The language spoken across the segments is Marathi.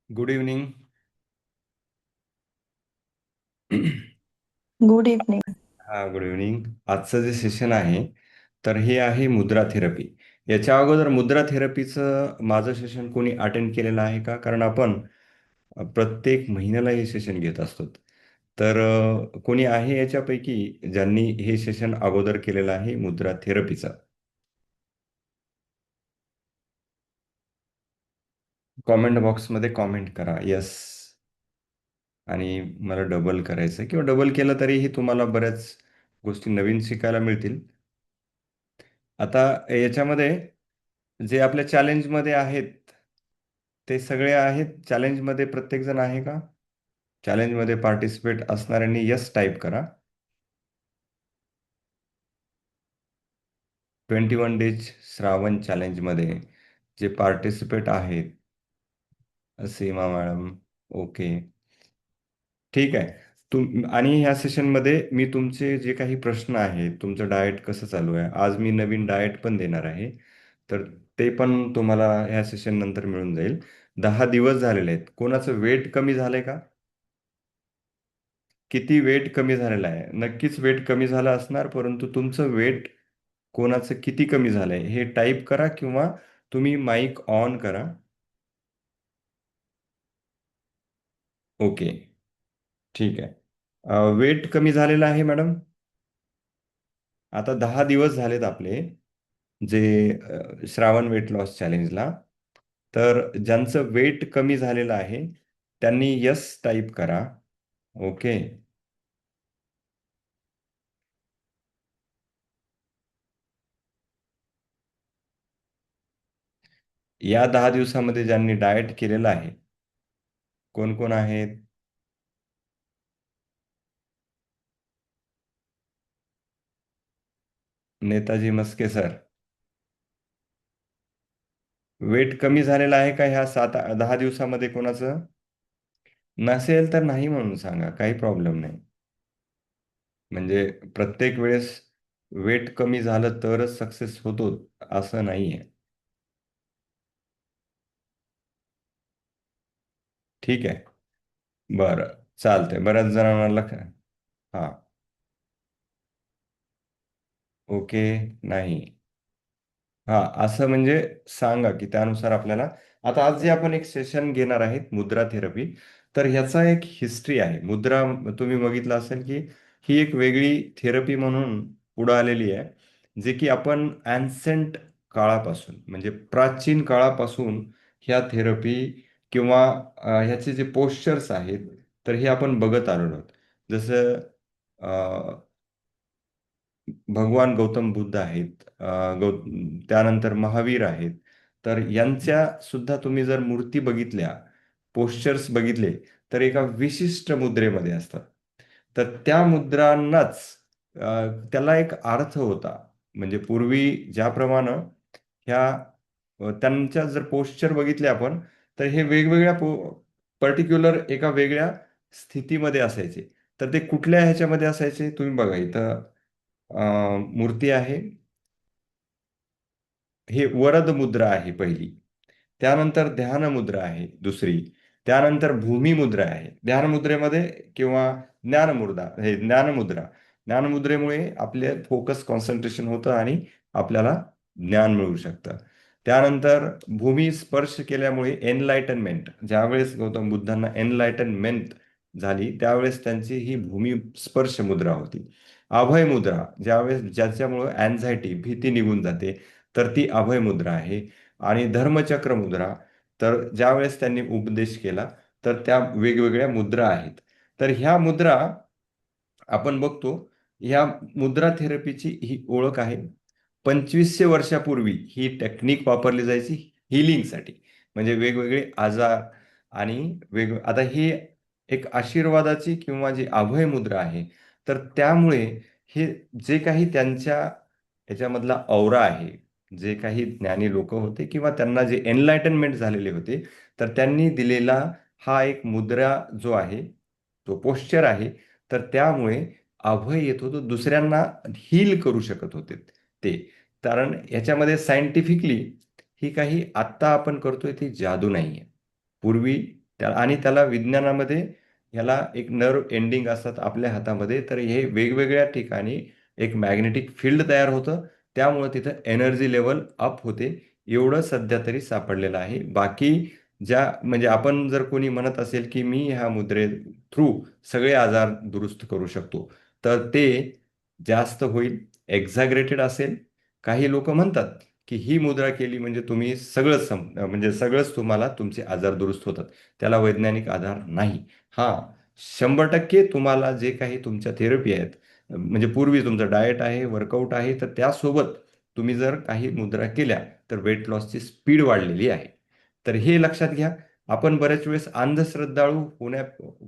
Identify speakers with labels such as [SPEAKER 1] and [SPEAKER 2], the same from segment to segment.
[SPEAKER 1] Good evening.
[SPEAKER 2] Good evening.
[SPEAKER 1] हा, गुड इव्हनिंग. आजचं जे सेशन आहे तर हे आहे मुद्रा थेरपी. याच्या अगोदर मुद्रा थेरपीचं माझं सेशन कोणी अटेंड केलेलं आहे का? कारण आपण प्रत्येक महिन्याला हे सेशन घेत असतो. तर कोणी आहे याच्यापैकी ज्यांनी हे सेशन अगोदर केलेलं आहे मुद्रा थेरपीचं? कॉमेंट बॉक्समध्ये कॉमेंट करा यस. आणि मला डबल करायचं किंवा डबल केलं तरीही तुम्हाला बऱ्याच गोष्टी नवीन शिकायला मिळतील. आता याच्यामध्ये जे आपल्या चॅलेंजमध्ये आहेत ते सगळे आहेत. चॅलेंजमध्ये प्रत्येकजण आहे का? चॅलेंजमध्ये पार्टिसिपेट असणाऱ्यांनी यस टाईप करा. 21 डेज श्रावण चॅलेंजमध्ये जे पार्टिसिपेट आहेत. सीमा मॅडम, ओके, ठीक आहे. आणि ह्या सेशनमध्ये मी तुमचे जे काही प्रश्न आहेत, तुमचं डाएट कसं चालू आहे, आज मी नवीन डाएट पण देणार आहे. तर ते पण तुम्हाला ह्या सेशन नंतर मिळून जाईल. 10 दिवस झालेले आहेत. कोणाचं वेट कमी झालंय का? किती वेट कमी झालेलं आहे? नक्कीच वेट कमी झालं असणार, परंतु तुमचं वेट कोणाचं किती कमी झालंय हे टाईप करा किंवा तुम्ही माईक ऑन करा. ओके, ठीक आहे. वेट कमी झालेलं आहे मॅडम. आता 10 दिवस झालेत आपले जे श्रावण वेट लॉस चॅलेंजला. तर ज्यांचं वेट कमी झालेलं आहे त्यांनी यस टाईप करा. ओके. या 10 दिवसामध्ये ज्यांनी डाएट केलेलं आहे, कोण कोण आहेत? नेताजी मस्के सर. वेट कमी झालेलं आहे का ह्या 10 दिवसामध्ये कोणाचं? नसेल तर नाही म्हणून सांगा, काही प्रॉब्लेम नाही. म्हणजे प्रत्येक वेळेस वेट कमी झालं तरच सक्सेस होतो असं नाहीये. ठीक आहे, बरं, चालतंय. बऱ्याच जणांना हां, ओके, नाही, हा, असं म्हणजे सांगा की त्यानुसार आपल्याला. आता आज जे आपण एक सेशन घेणार आहेत मुद्रा थेरपी, तर ह्याचा एक हिस्ट्री आहे. मुद्रा तुम्ही बघितलं असेल की ही एक वेगळी थेरपी म्हणून पुढे आलेली आहे, जे की आपण अँसेंट काळापासून म्हणजे प्राचीन काळापासून ह्या थेरपी किंवा ह्याचे जे पोश्चर्स आहेत तर हे आपण बघत आलेलो आहोत. जसं भगवान गौतम बुद्ध आहेत, त्यानंतर महावीर आहेत. तर यांच्या सुद्धा तुम्ही जर मूर्ती बघितल्या, पोश्चर्स बघितले, तर एका विशिष्ट मुद्रेमध्ये असतात. तर त्या मुद्रांनाच त्याला एक अर्थ होता. म्हणजे पूर्वी ज्याप्रमाणे ह्या त्यांच्या जर पोश्चर बघितले आपण, तर हे वेगवेगळ्या पर्टिक्युलर एका वेगळ्या स्थितीमध्ये असायचे. तर ते कुठल्या ह्याच्यामध्ये असायचे तुम्ही बघा इथं. मूर्ती आहे. हे वरद मुद्रा आहे पहिली. त्यानंतर ध्यान मुद्रा आहे दुसरी. त्यानंतर भूमी मुद्रा आहे ध्यान मुद्रेमध्ये, किंवा ज्ञानमुद्रा. हे ज्ञानमुद्रा. ज्ञानमुद्रेमुळे आपले फोकस कॉन्सन्ट्रेशन होतं आणि आपल्याला ज्ञान मिळू शकतं. त्यानंतर भूमी स्पर्श केल्यामुळे एनलायटनमेंट, ज्यावेळेस गौतम बुद्धांना एनलायटनमेंट झाली त्यावेळेस त्यांची ही भूमी स्पर्श मुद्रा होती. अभय मुद्रा, ज्यावेळेस ज्याच्यामुळे अँझायटी, भीती निघून जाते, तर ती अभय मुद्रा आहे. आणि धर्मचक्र मुद्रा, तर ज्यावेळेस त्यांनी उपदेश केला, तर त्या वेगवेगळ्या मुद्रा आहेत. तर ह्या मुद्रा आपण बघतो. ह्या मुद्रा थेरपीची ही ओळख आहे. 2500 वर्षापूर्वी ही टेक्निक वापरली जायची हिलिंगसाठी. म्हणजे वेगवेगळे आजार आणि आता ही एक आशीर्वादाची किंवा जी अभय मुद्रा आहे, तर त्यामुळे हे जे काही त्यांच्या ह्याच्यामधला औरा आहे, जे काही ज्ञानी लोक होते किंवा त्यांना जे एनलायटनमेंट झालेले होते, तर त्यांनी दिलेला हा एक मुद्रा जो आहे, तो पोश्चर आहे. तर त्यामुळे अभय येत होतं, दुसऱ्यांना हील करू शकत होते ते. कारण याच्यामध्ये सायंटिफिकली ही काही आत्ता आपण करतोय ती जादू नाहीये. पूर्वी आणि त्याला विज्ञानामध्ये ह्याला एक नर्व एंडिंग असतात आपल्या हातामध्ये, तर हे वेगवेगळ्या ठिकाणी एक मॅग्नेटिक फील्ड तयार होतं, त्यामुळे तिथं एनर्जी लेवल अप होते. एवढं सध्या तरी सापडलेलं आहे. बाकी ज्या म्हणजे आपण जर कोणी म्हणत असेल की मी ह्या मुद्रे थ्रू सगळे आजार दुरुस्त करू शकतो, तर ते जास्त होईल, एक्झॅग्रेटेड असेल. काही लोक म्हणतात की ही मुद्रा केली म्हणजे तुम्ही सगळंच म्हणजे सगळंच तुम्हाला तुमचे आजार दुरुस्त होतात. त्याला वैज्ञानिक आधार नाही. हा, 100% तुम्हाला जे काही तुमच्या थेरपी आहेत, म्हणजे पूर्वी तुमचं डाएट आहे, वर्कआउट आहे, तर त्यासोबत तुम्ही जर काही मुद्रा केल्या तर वेट लॉसची स्पीड वाढलेली आहे. तर हे लक्षात घ्या. आपण बऱ्याच वेळेस अंधश्रद्धाळू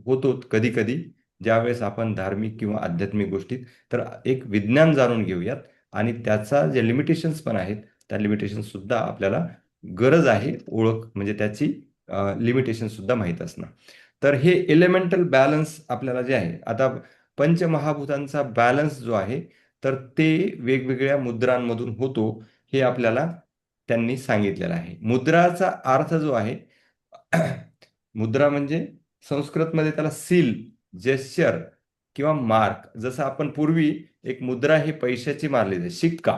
[SPEAKER 1] होतो कधी कधी, ज्यावेळेस आपण धार्मिक किंवा आध्यात्मिक गोष्टीत. तर एक विज्ञान जाणून घेऊयात आणि त्याचा जे लिमिटेशन्स पण आहेत, त्या लिमिटेशन्स सुद्धा आपल्याला गरज आहे ओळख, म्हणजे त्याची लिमिटेशन सुद्धा माहीत असणं. तर हे एलिमेंटल बॅलन्स आपल्याला जे आहे, आता पंचमहाभूतांचा बॅलन्स जो आहे, तर ते वेगवेगळ्या मुद्रांमधून होतो, हे आपल्याला त्यांनी सांगितलेलं आहे. मुद्राचा अर्थ जो आहे, मुद्रा म्हणजे संस्कृतमध्ये त्याला सील, जेस्चर किंवा मार्क. जसं आपण पूर्वी एक मुद्रा ही पैशाची मारली जाते, शिक्का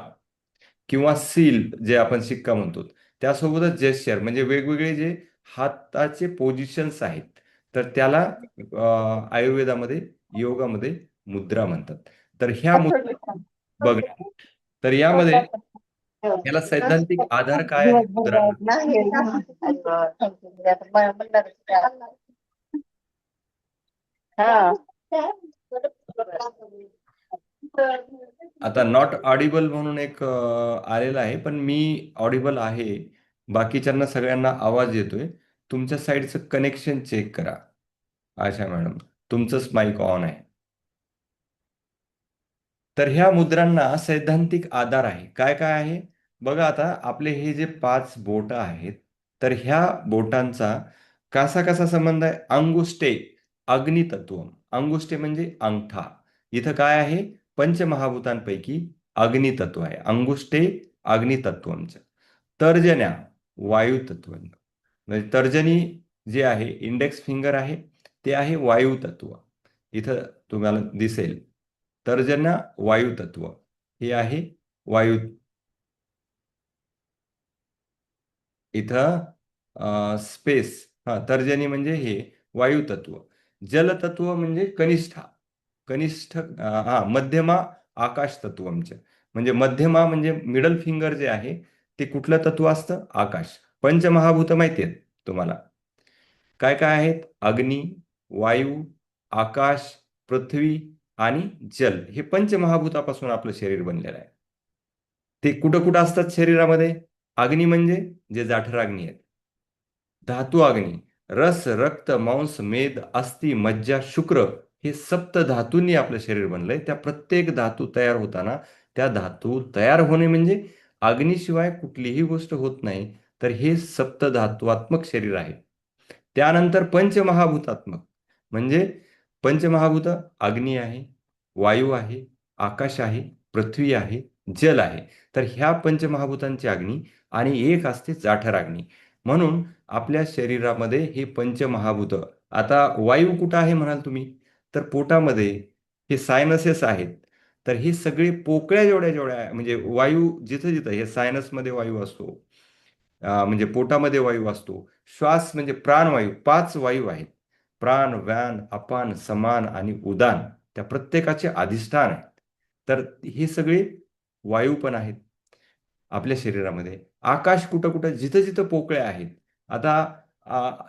[SPEAKER 1] किंवा सील जे आपण शिक्का म्हणतो, त्यासोबतच जेस्चर म्हणजे वेगवेगळे जे हाताचे पोझिशन्स आहेत, तर त्याला आयुर्वेदामध्ये, योगामध्ये मुद्रा म्हणतात. तर ह्या मुद्रा बघ, तर यामध्ये याला सैद्धांतिक आधार काय आहे
[SPEAKER 2] दिवसभर
[SPEAKER 1] मुद्रांना?
[SPEAKER 2] नाही. हा.
[SPEAKER 1] आता नॉट ऑडिबल म्हणून एक आलेलं आहे, पण मी ऑडिबल आहे. बाकीच्यांना सगळ्यांना आवाज येतोय. तुमच्या साईडचं कनेक्शन चेक करा. आशा मॅडम, तुमचंच माईक ऑन आहे. तर ह्या मुद्रांना सैद्धांतिक आधार आहे. काय काय आहे बघा. आता आपले हे जे 5 बोट आहेत, तर ह्या बोटांचा कसा कसा संबंध आहे? अंगुष्टे अग्नितत्व. अंगुष्टे म्हणजे अंगठा. इथं काय आहे? पंचमहाभूतांपैकी अग्नितत्व आहे. अंगुष्टे अग्नितत्वमचं. तर्जन्या वायुतत्व. म्हणजे तर्जनी जे आहे, इंडेक्स फिंगर आहे, ते आहे वायुतत्व. इथं तुम्हाला दिसेल तर्जना वायुतत्व, हे आहे वायू. इथं स्पेस, हा तर्जनी म्हणजे हे वायुतत्व. जलतत्व म्हणजे कनिष्ठा, कनिष्ठ हा मध्यमा आकाश तत्वमचे. म्हणजे मध्यमा म्हणजे मिडल फिंगर जे आहे, ते कुठलं तत्व असतं? आकाश. पंचमहाभूत माहिती आहेत तुम्हाला काय काय आहेत? अग्नी, वायू, आकाश, पृथ्वी आणि जल. हे पंचमहाभूतापासून आपलं शरीर बनलेलं आहे. ते कुठं कुठं असतात शरीरामध्ये? अग्नी म्हणजे जे जाठर अग्नी आहेत, धातू अग्नी, रस, रक्त, मांस, मेद, अस्थि, मज्जा, शुक्र, हे सप्त धातूंनी आपलं शरीर बनलंय. त्या प्रत्येक धातू तयार होताना, त्या धातू तयार होणे म्हणजे अग्नीशिवाय कुठलीही गोष्ट होत नाही. तर हे सप्त धातुआत्मक शरीर आहे. त्यानंतर पंचमहाभूतात्मक म्हणजे पंचमहाभूत अग्नी आहे, वायू आहे, आकाश आहे, पृथ्वी आहे, जल आहे. तर ह्या पंचमहाभूतांची अग्नी आणि एक असते जाठर अग्नी. म्हणून आपल्या शरीरामध्ये हे पंचमहाभूत. आता वायू कुठं आहे म्हणाल तुम्ही? तर पोटामध्ये हे सायनसेस आहेत. तर ही सगळी पोकळ्या जेवढ्या जेवढ्या म्हणजे वायू जिथं जिथं हे सायनसमध्ये वायू असतो, म्हणजे पोटामध्ये वायू असतो. श्वास म्हणजे प्राणवायू, 5 वायू आहेत. प्राण, व्यान, अपान, समान आणि उदान. त्या प्रत्येकाचे अधिष्ठान आहे. तर हे सगळे वायू पण आहेत आपल्या शरीरामध्ये. आकाश कुठं कुठं जिथं जिथं पोकळ्या आहेत. आता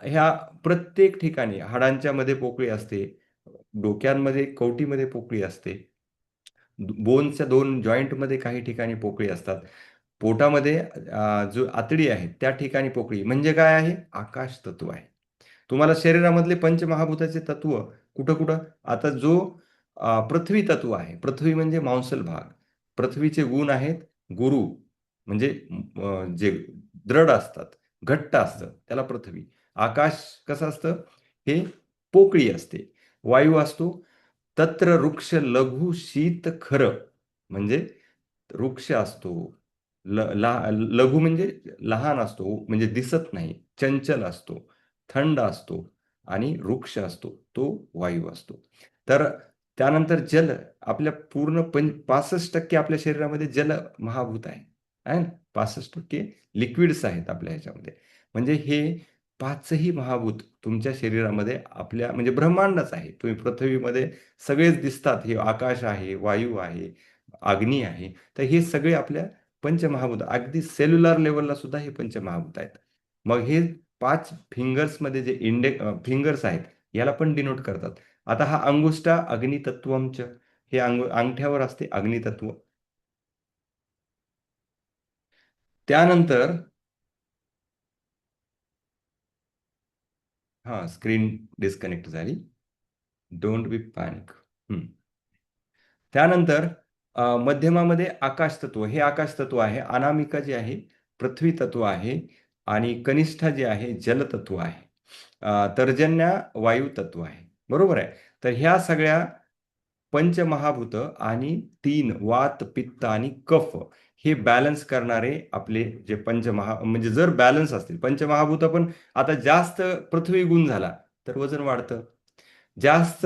[SPEAKER 1] ह्या प्रत्येक ठिकाणी हाडांच्या मध्ये पोकळी असते, डोक्यांमध्ये कवटीमध्ये पोकळी असते, बोनच्या 2 जॉईंटमध्ये काही ठिकाणी पोकळी असतात. पोटामध्ये जो आतडी आहे त्या ठिकाणी पोकळी. म्हणजे काय आहे? आकाश तत्व आहे. तुम्हाला शरीरामधले पंचमहाभूताचे तत्व कुठं कुठं? आता जो पृथ्वी तत्व आहे, पृथ्वी म्हणजे मांसल भाग. पृथ्वीचे गुण आहेत गुरु, म्हणजे जे दृढ असतात, घट्ट असतं, त्याला पृथ्वी. आकाश कसं असतं? हे पोकळी असते. वायू असतो तत्र वृक्ष लघु शीत खर, म्हणजे वृक्ष असतो. लघु म्हणजे लहान असतो, म्हणजे दिसत नाही, चंचल असतो. थंड असतो आणि वृक्ष असतो तो वायू असतो. तर त्यानंतर जल आपल्या पूर्ण 65% आपल्या शरीरामध्ये जल महाभूत आहे ना. 65% लिक्विड्स आहेत आपल्या ह्याच्यामध्ये. म्हणजे हे पाचही महाभूत तुमच्या शरीरामध्ये आपल्या म्हणजे ब्रह्मांडच आहे. तुम्ही पृथ्वीमध्ये सगळेच दिसतात. हे आकाश आहे, वायू आहे, अग्नी आहे. तर हे सगळे आपल्या पंचमहाभूत अगदी सेल्युलर लेवलला सुद्धा हे पंचमहाभूत आहेत. मग हे 5 फिंगर्समध्ये जे फिंगर्स आहेत याला पण डिनोट करतात. आता हा अंगुष्ठा अग्नितत्वमच हे अंगठ्यावर असते अग्नितत्व. त्यानंतर हा स्क्रीन डिस्कनेक्ट झाली. Don't be panic. त्यानंतर मध्यमामध्ये आकाश तत्व हे आकाश तत्व आहे. अनामिका जे आहे पृथ्वी तत्व आहे आणि कनिष्ठा जे आहे जलतत्व आहे. तर्जन्या वायू तत्व आहे. बरोबर आहे. तर ह्या सगळ्या पंचमहाभूत आणि 3 वात पित्त आणि कफ हे बॅलन्स करणारे आपले जे म्हणजे जर बॅलन्स असतील पंचमहाभूत पण आता जास्त पृथ्वी गुण झाला तर वजन वाढतं. जास्त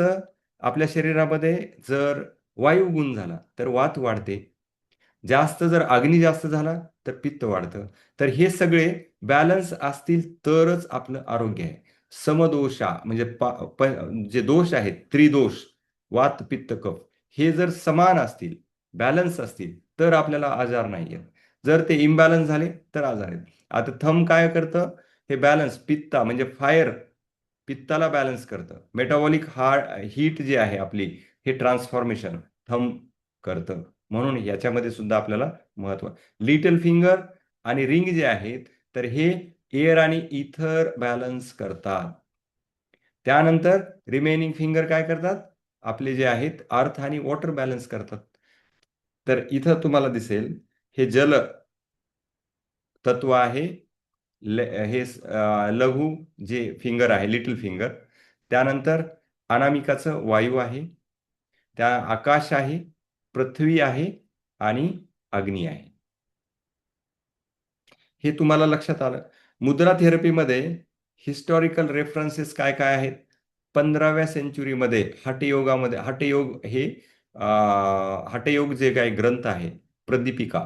[SPEAKER 1] आपल्या शरीरामध्ये जर वायू गुण झाला तर वात वाढते. जास्त जर अग्नी जास्त झाला तर पित्त वाढतं. तर हे सगळे बॅलन्स असतील तरच आपलं आरोग्य आहे. समदोषा म्हणजे जे दोष आहेत त्रिदोष वात पित्त कफ हे जर समान असतील बॅलन्स असतील तर आपल्याला आजार नाही आहेत. जर ते इम्बॅलन्स झाले तर आजार आहेत. आता थंब काय करतं हे बॅलन्स पित्ता म्हणजे फायर पित्ताला बॅलन्स करतं. मेटाबॉलिक हीट जी आहे आपली हे ट्रान्सफॉर्मेशन थंब करतं. म्हणून याच्यामध्ये सुद्धा आपल्याला महत्व. लिटल फिंगर आणि रिंग जे आहेत तर हे एअर आणि इथर बॅलन्स करतात. त्यानंतर रिमेनिंग फिंगर काय करतात आपले जे आहेत अर्थ आणि वॉटर बॅलन्स करतात. तर इथं तुम्हाला दिसेल हे जल तत्व आहे. हे लघु जे फिंगर आहे लिटल फिंगर. त्यानंतर अनामिकाचं वायू आहे. त्या आकाश आहे, पृथ्वी आहे आणि अग्नी आहे. हे तुम्हाला लक्षात आलं. मुद्रा थेरपीमध्ये हिस्टॉरिकल रेफरन्सेस काय काय आहेत. 15व्या सेंचुरीमध्ये हठयोगामध्ये हठयोग हे हठयोग जे काही ग्रंथ आहे प्रदीपिका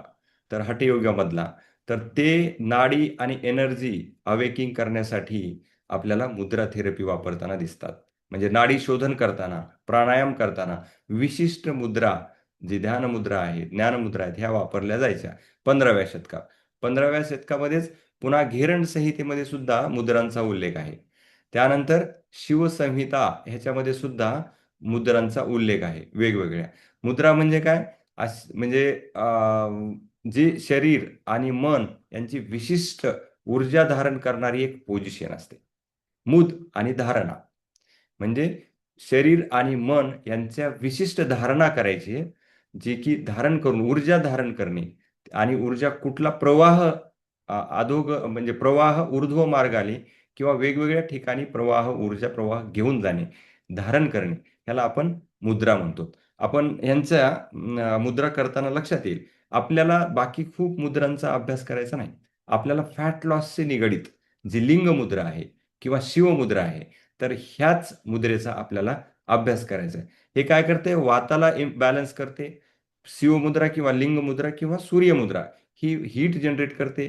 [SPEAKER 1] तर हठयोगामधला तर ते नाडी आणि एनर्जी अवेकिंग करण्यासाठी आपल्याला मुद्रा थेरपी वापरताना दिसतात. म्हणजे नाडी शोधन करताना प्राणायाम करताना विशिष्ट मुद्रा जी ध्यान मुद्रा आहे ज्ञानमुद्रा आहेत ह्या वापरल्या जायच्या 15व्या शतकात. 15व्या शतकामध्येच पुन्हा घेरण संहितेमध्ये सुद्धा मुद्रांचा उल्लेख आहे. त्यानंतर शिवसंहिता ह्याच्यामध्ये सुद्धा मुद्रांचा उल्लेख आहे वेगवेगळ्या. मुद्रा म्हणजे काय म्हणजे जे शरीर आणि मन यांची विशिष्ट ऊर्जा धारण करणारी एक पोझिशन असते. मुद आणि धारणा म्हणजे शरीर आणि मन यांच्या विशिष्ट धारणा करायची आहे, जे की धारण करून ऊर्जा धारण करणे आणि ऊर्जा कुठला प्रवाह अधोग म्हणजे प्रवाह ऊर्ध्व मार्गाने किंवा वेगवेगळ्या ठिकाणी ऊर्जा प्रवाह घेऊन जाणे धारण करणे ह्याला आपण मुद्रा म्हणतो. आपण यांच्या मुद्रा करताना लक्षात येईल आपल्याला बाकी खूप मुद्रांचा अभ्यास करायचा नाही. आपल्याला फॅट लॉसचे निगडित जी लिंग मुद्रा आहे किंवा शिवमुद्रा आहे तर ह्याच मुद्रेचा आपल्याला अभ्यास करायचा आहे. हे काय करते वाताला बॅलन्स करते. शिवमुद्रा किंवा लिंग मुद्रा किंवा सूर्यमुद्रा ही हीट जनरेट करते.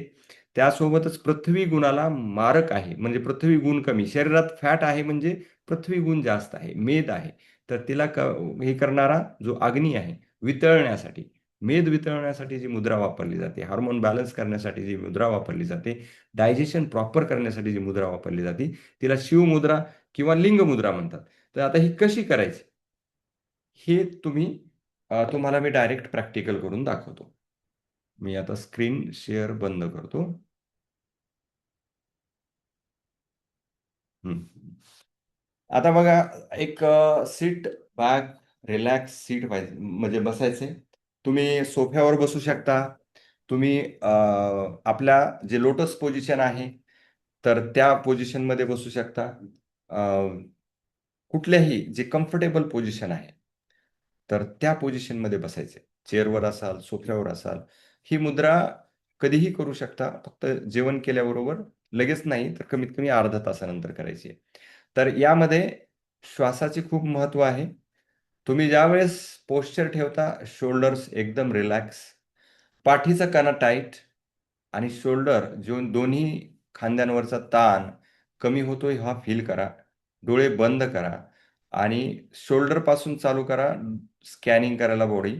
[SPEAKER 1] त्यासोबतच पृथ्वी गुणाला मारक आहे म्हणजे पृथ्वी गुण कमी शरीरात फॅट आहे म्हणजे पृथ्वी गुण जास्त आहे मेद आहे. तर तिला हे करणारा जो अग्नी आहे वितळण्यासाठी मेद वितळण्यासाठी जी मुद्रा वापरली जाते हार्मोन बॅलन्स करण्यासाठी जी मुद्रा वापरली जाते डायजेशन प्रॉपर करण्यासाठी जी मुद्रा वापरली जाते तिला शिवमुद्रा किंवा लिंग मुद्रा म्हणतात. तर आता ही कशी करायची हे तुम्हाला मी डायरेक्ट प्रॅक्टिकल करून दाखवतो. मी आता स्क्रीन शेअर बंद करतो. आता बघा एक सीट बॅक रिलॅक्स सीट पाहिजे म्हणजे बसायचे. तुम्ही सोफ्यावर बसू शकता. तुम्ही आपल्या जे लोटस पोझिशन आहे तर त्या पोझिशनमध्ये बसू शकता. कुठल्याही जे कम्फर्टेबल पोझिशन आहे तर त्या पोझिशनमध्ये बसायचे. चेअरवर असाल सोफ्यावर असाल ही मुद्रा कधीही करू शकता फक्त जेवण केल्याबरोबर लगेच नाही तर कमीत कमी अर्धा तासानंतर करायची आहे. तर यामध्ये श्वासाचे खूप महत्त्व आहे. तुम्ही ज्यावेळेस पोश्चर ठेवता, शोल्डर्स एकदम रिलॅक्स, पाठीचा कणा टाईट आणि शोल्डर जो दोन्ही खांद्यांवरचा ताण कमी होतोय हा फील करा. डोळे बंद करा आणि शोल्डर पासून चालू करा स्कॅनिंग करायला बॉडी.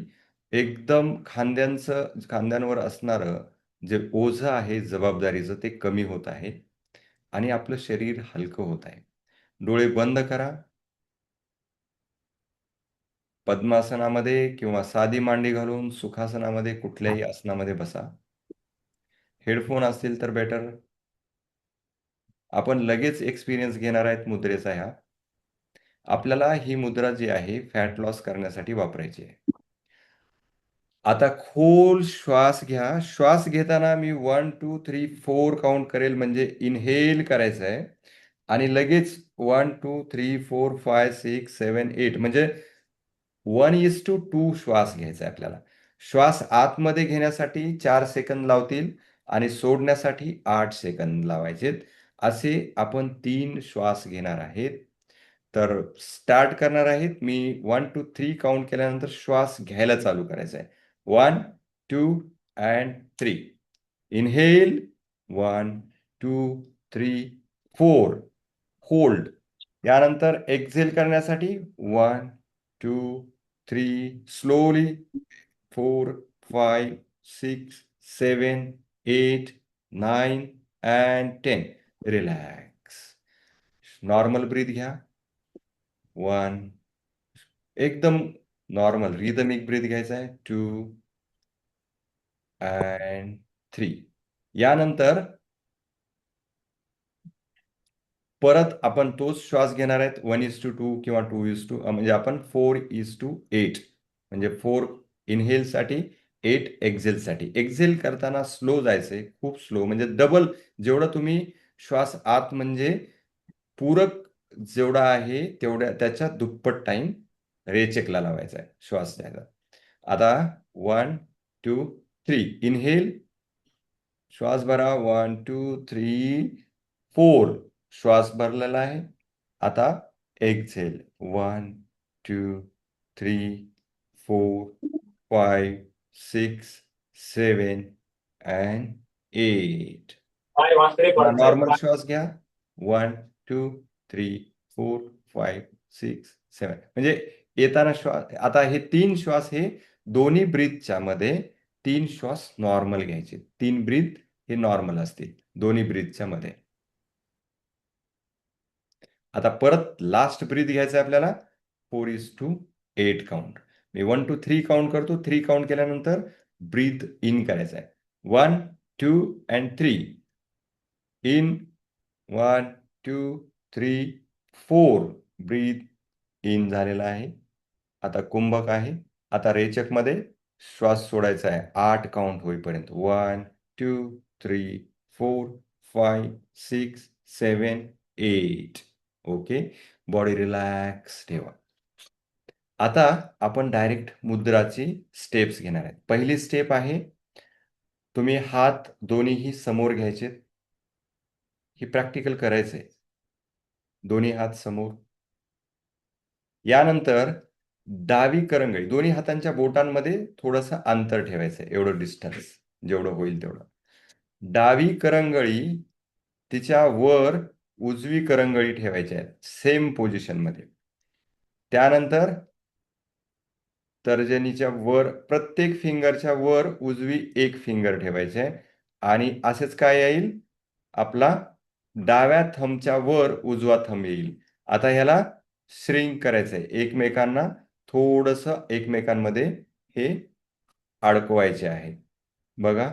[SPEAKER 1] एकदम खांद्यांवर असणारं जे ओझं आहे जबाबदारीचं ते कमी होत आहे आणि आपलं शरीर हलकं होत आहे. डोळे बंद करा. पद्मासनामध्ये किंवा साधी मांडी घालून सुखासनामध्ये कुठल्याही आसनामध्ये बसा. हेडफोन असतील तर बेटर. आपण लगेच एक्सपिरियन्स घेणार आहेत मुद्रेचा ह्या. आपल्याला ही मुद्रा जी आहे फॅट लॉस करण्यासाठी वापरायची आहे. आता खोल श्वास घ्या. श्वास घेताना मी 1 2 3 4 काउंट करेल म्हणजे इनहेल करायचं आहे आणि लगेच 1 2 3 4 5 6 7 8 म्हणजे 1:2 श्वास घ्यायचा आहे आपल्याला. श्वास आतमध्ये घेण्यासाठी 4 सेकंद लावतील आणि सोडण्यासाठी 8 सेकंद लावायचेत. असे आपण 3 श्वास घेणार आहेत. तर स्टार्ट करणार आहेत. मी 1 2 3 काउंट केल्यानंतर श्वास घ्यायला चालू करायचा आहे. 1 2 अँड 3. इनहेल 1 2 3 4. होल्ड. यानंतर एक्झेल करण्यासाठी 1 2 3 slowly 4 5 6 7 8 9 and 10. Relax. Normal breath घ्या. 1 एकदम नॉर्मल रिदमिक ब्रीथ घ्यायचा आहे. 2 अँड 3. यानंतर परत आपण तोच श्वास घेणार आहेत 1:2 किंवा 2:2 म्हणजे आपण 4:8 म्हणजे 4 इनहेलसाठी 8 एक्झेलसाठी. एक्झेल करताना स्लो जायचंय, खूप स्लो म्हणजे डबल जेवढं तुम्ही श्वास आत म्हणजे पूरक जेवढा आहे तेवढ्या त्याच्या दुप्पट टाइम रेचेकला लावायचा आहे श्वास द्यायचा. आता 1 2 3 इनहेल श्वास भरा 1 2 3 4 श्वास भरलेला आहे. आता एक्झेल 1 2 3 4 5 6 7 अँड 8. नॉर्मल श्वास घ्या 1 2 3 4 5 6 7 म्हणजे येताना श्वास. आता हे 3 श्वास हे दोन्ही ब्रीथच्या मध्ये 3 श्वास नॉर्मल घ्यायचे. 3 ब्रीथ हे नॉर्मल असतील दोन्ही ब्रीथच्या मध्ये. आता परत लास्ट ब्रीथ घ्यायचं आहे आपल्याला 4:8 काउंट. मी 1 2 3 काउंट करतो. 3 काउंट केल्यानंतर ब्रीथ इन करायचं आहे. 1 2 अँड 3. इन 1 2 3 4. ब्रीथ इन झालेला आहे. आता कुंभक आहे. आता रेचकमध्ये श्वास सोडायचा आहे 8 काउंट होईपर्यंत. 1 2 3 4 5 6 7 8. ओके. बॉडी रिलॅक्स ठेवा. आता आपण डायरेक्ट मुद्राची स्टेप्स घेणार आहेत. पहिली स्टेप आहे तुम्ही हात दोन्हीही समोर घ्यायचे. ही प्रॅक्टिकल करायचंय. दोन्ही हात समोर. यानंतर डावी करंगळी दोन्ही हातांच्या बोटांमध्ये थोडंसं अंतर ठेवायचं आहे. एवढं डिस्टन्स जेवढं होईल तेवढं. डावी करंगळी तिच्या वर उजवी करंगळी ठेवायची आहे सेम पोझिशनमध्ये. त्यानंतर तर्जनीच्या वर प्रत्येक फिंगरच्या वर उजवी एक फिंगर ठेवायची आहे आणि असेच काय येईल आपला डाव्या थंबच्या वर उजवा थंब येईल. आता ह्याला श्रिंक करायचंय. एकमेकांना थोडंसं एकमेकांमध्ये हे अडकवायचे आहे. बघा.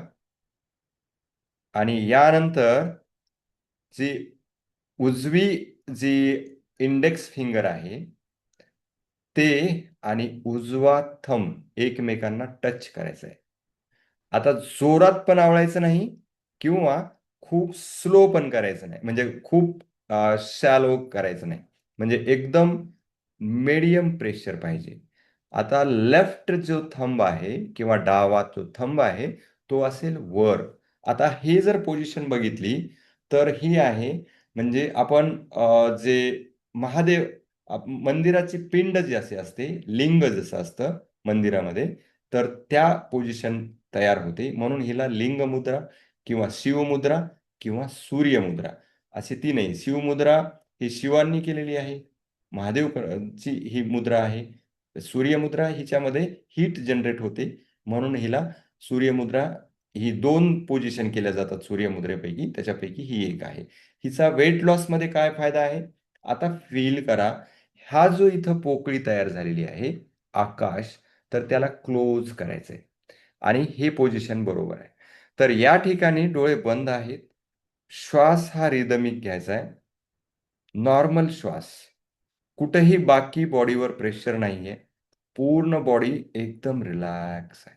[SPEAKER 1] आणि यानंतर जी उजवी जी इंडेक्स फिंगर आहे ते आणि उजवा थंब एकमेकांना टच करायचं आहे. आता जोरात पण आवळायचं नाही किंवा खूप स्लो पण करायचं नाही. म्हणजे खूप शॅलो करायचं नाही. म्हणजे एकदम मीडियम प्रेशर पाहिजे. आता लेफ्ट जो थंब आहे किंवा डावा जो थंब आहे तो असेल वर. आता हे जर पोझिशन बघितली तर ही आहे म्हणजे आपण जे महादेव मंदिराची पिंड जी असे असते, लिंग जसं असतं मंदिरामध्ये, तर त्या पोझिशन तयार होते. म्हणून हिला लिंग मुद्रा किंवा शिवमुद्रा किंवा सूर्यमुद्रा अशी ती नाही. शिवमुद्रा ही शिवांनी केलेली आहे, महादेवची ही मुद्रा आहे. सूर्यमुद्रा हिच्यामध्ये हीट जनरेट होते, म्हणून हिला सूर्यमुद्रा, ही दोन पोझिशन केल्या जातात सूर्यमुद्रेपैकी, त्याच्यापैकी ही एक आहे. हिचा वेट लॉस मध्ये काय फायदा आहे? आता फील करा, हा जो इथं पोकळी तयार झालेली आहे, आकाश, तर त्याला क्लोज करायचंय आणि हे पोझिशन बरोबर आहे. तर या ठिकाणी डोळे बंद आहेत, श्वास हा रिदमिक घ्यायचा आहे, नॉर्मल श्वास, कुठेही बाकी बॉडीवर प्रेशर नाहीये, पूर्ण बॉडी एकदम रिलॅक्स आहे.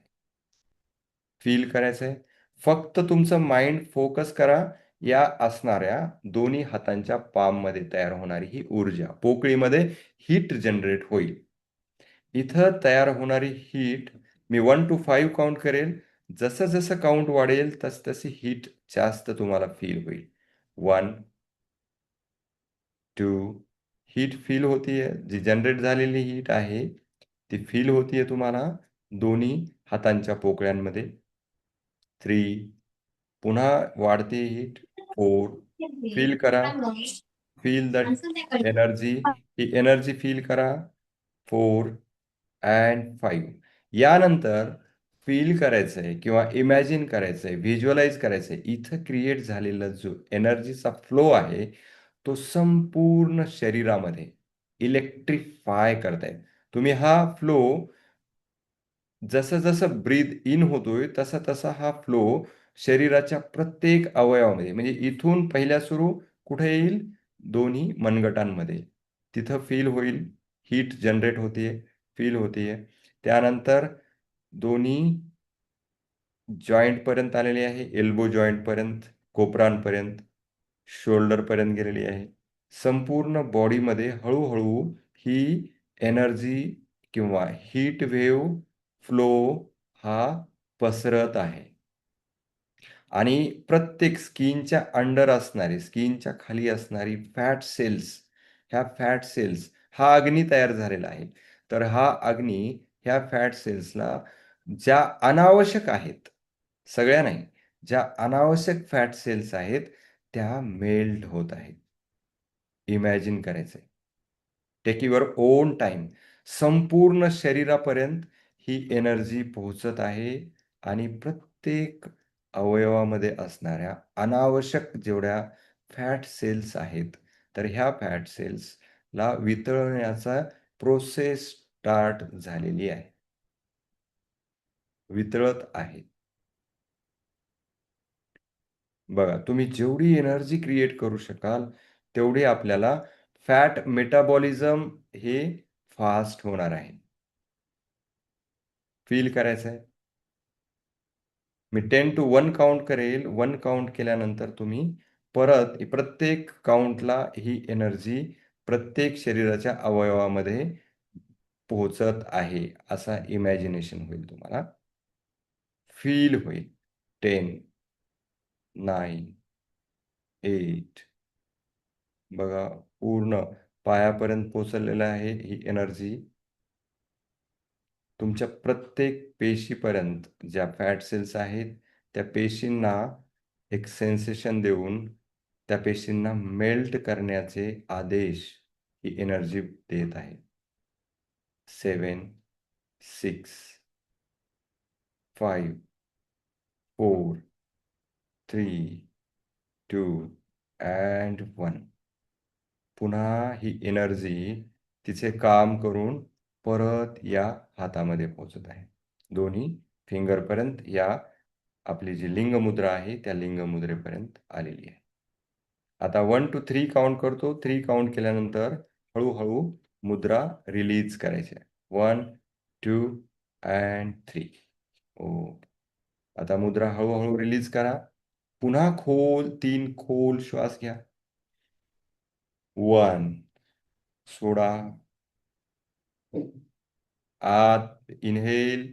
[SPEAKER 1] फील करायचंय. फक्त तुमचं माइंड फोकस करा या असणाऱ्या दोन्ही हातांच्या पाम मध्ये तयार होणारी ही ऊर्जा, पोकळीमध्ये हीट जनरेट होईल. इथं तयार होणारी हीट मी 1 to 5 काउंट करेल. जसं जसं काउंट वाढेल तस तशी हीट जास्त तुम्हाला फील होईल. 1, 2, हीट फील होतीये, जी जनरेट झालेली हीट आहे ती फील होतीये तुम्हाला दोन्ही हातांच्या पोकळ्यांमध्ये. 3, पुन्हा वाढते हीट. 4, फील करा, feel the energy, he energy feel करा. 4 अँड 5. यानंतर फील करायचंय किंवा इमॅजिन करायचंय, व्हिज्युअलाइज करायचंय, इथं क्रिएट झालेला जो एनर्जीचा फ्लो आहे तो संपूर्ण शरीरामध्ये इलेक्ट्रिफाय करताय तुम्ही. हा फ्लो जसं जसं ब्रीद इन होतोय तसा तसा हा फ्लो शरीराच्या प्रत्येक अवयवामध्ये, म्हणजे इथून पहिल्या सुरू कुठे येईल, दोन्ही मनगटांमध्ये, तिथं फील होईल. हीट जनरेट होतीये, फील होतीये. त्यानंतर दोन्ही जॉईंट पर्यंत आलेली आहे, एल्बो जॉईंट पर्यंत, कोपरांपर्यंत, शोल्डर पर्यंत गेलेली आहे. संपूर्ण बॉडीमध्ये हळूहळू ही एनर्जी किंवा हीट वेव्ह फ्लो हा पसरत आहे. आणि प्रत्येक स्किनच्या अंडर असणारी, स्किनच्या खाली असणारी फॅट सेल्स, ह्या फॅट सेल्स, हा अग्नी तयार झालेला आहे. तर हा अग्नी ह्या फॅट सेल्सला, ज्या अनावश्यक आहेत, सगळ्या नाही, ज्या अनावश्यक फॅट सेल्स आहेत त्या मेल्ट होत आहेत. इमॅजिन करायचंय. Take your own time. संपूर्ण शरीरापर्यंत ही एनर्जी पोहोचत आहे आणि प्रत्येक अवयवामध्ये असणाऱ्या अनावश्यक जेवढ्या फॅट सेल्स आहेत, तर ह्या फॅट सेल्सला वितळण्याचा प्रोसेस स्टार्ट झालेली आहे, वितळत आहे. बघा, तुम्ही जेवढी एनर्जी क्रिएट करू शकाल तेवढी आपल्याला फॅट मेटाबॉलिझम हे फास्ट होणार आहे. फील करायचं आहे. मी 10 to 1 काउंट करेल. 1 काउंट केल्यानंतर तुम्ही परत प्रत्येक काउंटला ही एनर्जी प्रत्येक शरीराच्या अवयवामध्ये पोहोचत आहे, असा इमॅजिनेशन होईल तुम्हाला. फील होईल. 10, 9, 8, बघा, पूर्ण पायापर्यंत पोहोचलेलं आहे ही एनर्जी. तुमच्या प्रत्येक पेशीपर्यंत ज्या फॅट सेल्स आहेत त्या पेशींना एक सेन्सेशन देऊन त्या पेशींना मेल्ट करण्याचे आदेश ही एनर्जी देत आहे. 7, 6, 5, 4, 3, 2 अँड 1. पुन्हा ही एनर्जी तिचे काम करून परत या हातामध्ये पोहोचत आहे. दोन्ही फिंगरपर्यंत या आपली जी लिंगमुद्रा आहे त्या लिंगमुद्रेपर्यंत आलेली आहे. आता 1 to 3 काउंट करतो. 3 काउंट केल्यानंतर हळूहळू मुद्रा रिलीज करायची आहे. 1, 2 अँड 3. ओ, आता मुद्रा हळूहळू रिलीज करा. पुन्हा खोल 3 खोल श्वास घ्या. 1, सोडा. आत इनहेल.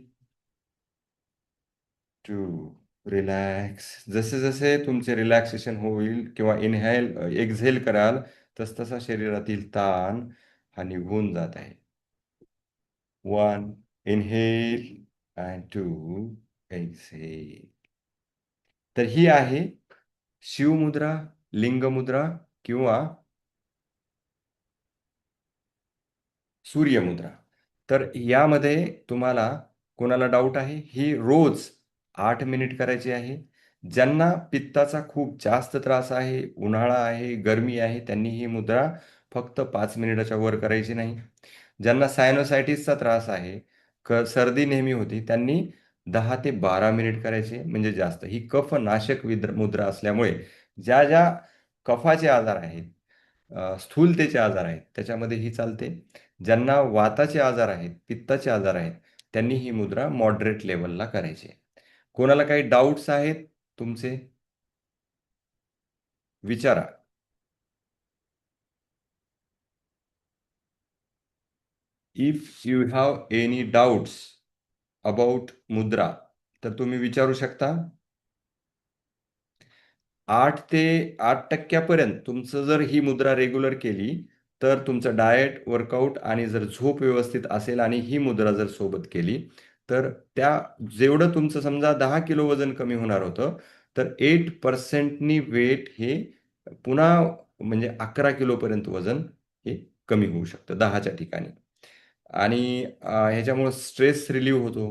[SPEAKER 1] 2, रिलॅक्स. जसे जसे तुमचे रिलॅक्सेशन होईल किंवा एक्झेल कराल, तसतसा शरीरातील ताण हा निघून जात आहे. 1 इनहेल अँड 2 एक्झेल. तर ही आहे शिवमुद्रा, लिंगमुद्रा किंवा सूर्यमुद्रा. तर यामध्ये तुम्हाला कोणाला डाऊट आहे, ही रोज 8 मिनिट करायची आहे. ज्यांना पित्ताचा खूप जास्त त्रास आहे, उन्हाळा आहे, गरमी आहे, त्यांनी ही मुद्रा फक्त 5 मिनिटाच्या वर करायची नाही. ज्यांना सायनोसायटिसचा त्रास आहे, सर्दी नेहमी होती, त्यांनी 10 ते 12 मिनिट करायचे, म्हणजे जास्त. ही कफनाशक मुद्रा असल्यामुळे ज्या ज्या कफाचे आजार आहेत, स्थूलतेचे आजार आहेत, त्याच्यामध्ये ही चालते. ज्यांना वाताचे आजार आहेत, पित्ताचे आजार आहेत, त्यांनी ही मुद्रा मॉडरेट लेवलला करायची आहे. कोणाला काही डाऊट्स आहेत तुमचे, विचारा. If you have any doubts about मुद्रा, तर तुम्ही विचारू शकता. 8 ते 8% तुमचं जर ही मुद्रा रेग्युलर केली, तर तुमचं डाएट, वर्कआउट आणि जर झोप व्यवस्थित असेल आणि ही मुद्रा जर सोबत केली, तर त्या जेवढं तुमचं समजा 10 किलो वजन कमी होणार होतं, तर 8% वेट हे पुन्हा म्हणजे 11 किलोपर्यंत वजन हे कमी होऊ शकतं 10च्या ठिकाणी. आणि ह्याच्यामुळं स्ट्रेस रिलीव्ह होतो,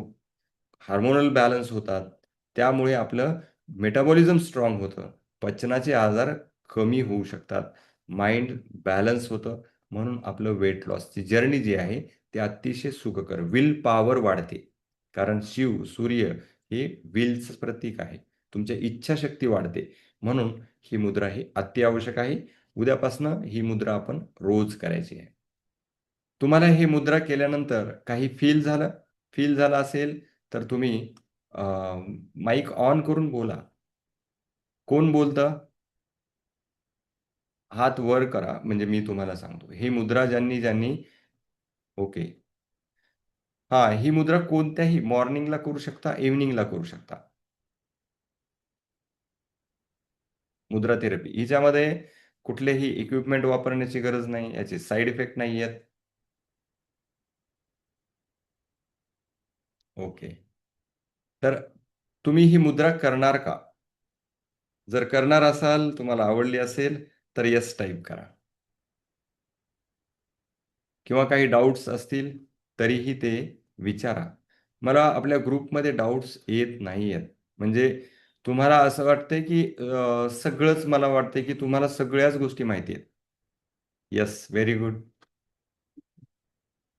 [SPEAKER 1] हार्मोनल बॅलन्स होतात. त्यामुळे आपलं मेटाबॉलिझम स्ट्राँग होतं. पचनाचे आजार कमी होऊ शकतात. माइंड बॅलन्स होतं. म्हणून आपलं वेट लॉसची जर्नी जी आहे, ती अतिशय सुखकर. विल पॉवर वाढते. कारण शिव, सूर्य हे विलचं प्रतीक आहे. तुमच्या इच्छाशक्ती वाढते. म्हणून ही मुद्रा ही अत्यावश्यक आहे. उद्यापासून ही मुद्रा आपण रोज करायची आहे. तुम्हाला ही मुद्रा केल्यानंतर काही फील झालं असेल, तर तुम्ही माईक ऑन करून बोला. कोण बोलतं? हात वर करा, म्हणजे मी तुम्हाला सांगतो. ही मुद्रा ज्यांनी ज्यांनी ओके. हां, ही मुद्रा कोणत्याही मॉर्निंगला करू शकता, इव्हनिंगला करू शकता. मुद्रा थेरपी. हिच्यामध्ये कुठलेही इक्विपमेंट वापरण्याची गरज नाही. याचे साइड इफेक्ट नाही आहेत. ओके. तर तुम्ही ही मुद्रा करणार का? जर करणार असाल, तुम्हाला आवडली असेल, तर येस टाइप करा. किंवा काही डाउट्स असतील, तरीही ते विचारा. मला आपल्या ग्रुपमध्ये डाउट्स येत नाही आहेत. म्हणजे तुम्हाला असं वाटतंय, की सगळंच मला वाटतंय, की तुम्हाला सगळ्याच गोष्टी माहिती आहेत. Yes, very good.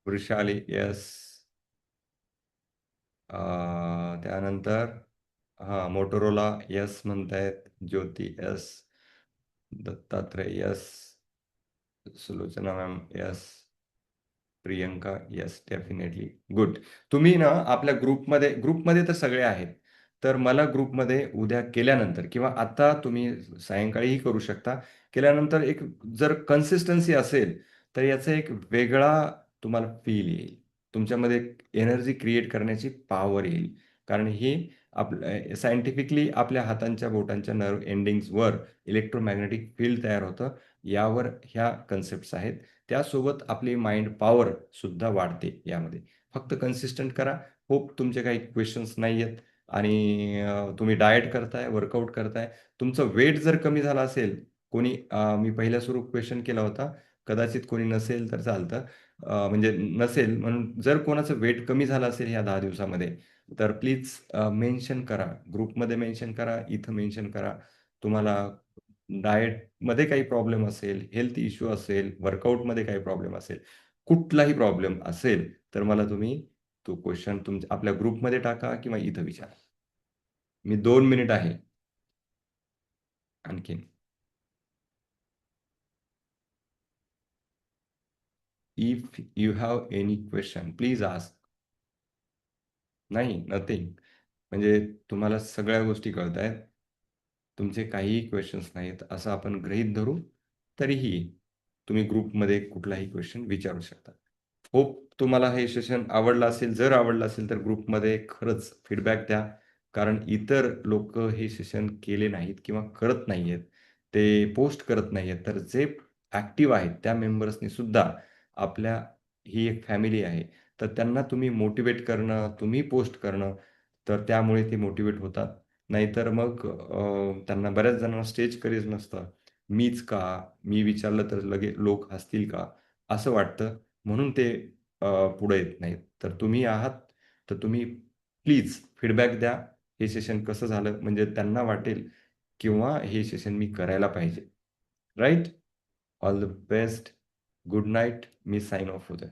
[SPEAKER 1] Vrushali, yes. त्यानंतर मोटोरोला, येस म्हणतायत. Jyoti, yes. Dattatray, yes. Sulochana ma'am, yes. Priyanka, yes, definitely. Good. तुम्ही ना आपल्या ग्रुपमध्ये तर सगळे आहेत. तर मला ग्रुपमध्ये उद्या केल्यानंतर किंवा आता तुम्ही सायंकाळीही करू शकता. केल्यानंतर एक जर कन्सिस्टन्सी असेल, तर याचा एक वेगळा तुम्हाला फील येईल. तुमच्यामध्ये एनर्जी क्रिएट करण्याची पॉवर येईल. कारण ही सायंटिफिकली आपल्या हातांच्या बोटांच्या नर्व्ह एंडिंग्सवर इलेक्ट्रोमॅग्नेटिक फील्ड तयार होतं. यावर ह्या कन्सेप्ट्स आहेत. त्यासोबत आपली माइंड पॉवर सुद्धा वाढते यामध्ये. फक्त कन्सिस्टंट करा. होप तुमचे काही क्वेशन्स नाही आहेत आणि तुम्ही डाएट करताय, वर्कआउट करताय. तुमचं वेट जर कमी झालं असेल, मी पहिल्या सुरू क्वेशन केला होता. कदाचित कोणी नसेल तर चालतं. म्हणजे नसेल म्हणून जर कोणाचं वेट कमी झालं असेल ह्या 10 दिवसामध्ये, तर प्लीज मेन्शन करा. ग्रुपमध्ये मेन्शन करा, इथं मेन्शन करा. तुम्हाला डाएटमध्ये काही प्रॉब्लेम असेल, हेल्थ इश्यू असेल, वर्कआउटमध्ये काही प्रॉब्लेम असेल, कुठलाही प्रॉब्लेम असेल, तर मला तुम्ही तो क्वेशन तुमच्या आपल्या ग्रुपमध्ये टाका किंवा इथं विचारा. मी 2 मिनिट आहे आणखीन. If you have any question please ask. नाही, नथिंग. म्हणजे तुम्हाला सगळ्या गोष्टी कळतायत. तुमचे काहीही क्वेशन्स नाहीत असं आपण गृहीत धरू. तरीही तुम्ही ग्रुपमध्ये कुठलाही क्वेशन विचारू शकता. होप तुम्हाला हे सेशन आवडलं असेल. जर आवडलं असेल तर ग्रुपमध्ये खरंच फीडबॅक द्या. कारण इतर लोक हे सेशन केले नाहीत किंवा करत नाहीयेत, ते पोस्ट करत नाहीयेत. तर जे ॲक्टिव्ह आहेत त्या मेंबर्सनी सुद्धा आपल्या ही एक फॅमिली आहे. तर त्यांना तुम्ही मोटिव्हेट करणं, तुम्ही पोस्ट करणं, तर त्यामुळे ते मोटिव्हेट होतात. नाहीतर मग त्यांना बऱ्याच जणांना स्टेज करेज नसतं. मीच का? मी विचारलं तर लोक हसतील का? असं वाटतं. म्हणून ते पुढे येत नाहीत. तर तुम्ही आहात, तर तुम्ही प्लीज फीडबॅक द्या. हे सेशन कसं झालं? म्हणजे त्यांना वाटेल किंवा हे सेशन मी करायला पाहिजे. Right? All the best. Good night. मी साइन ऑफ होतोय.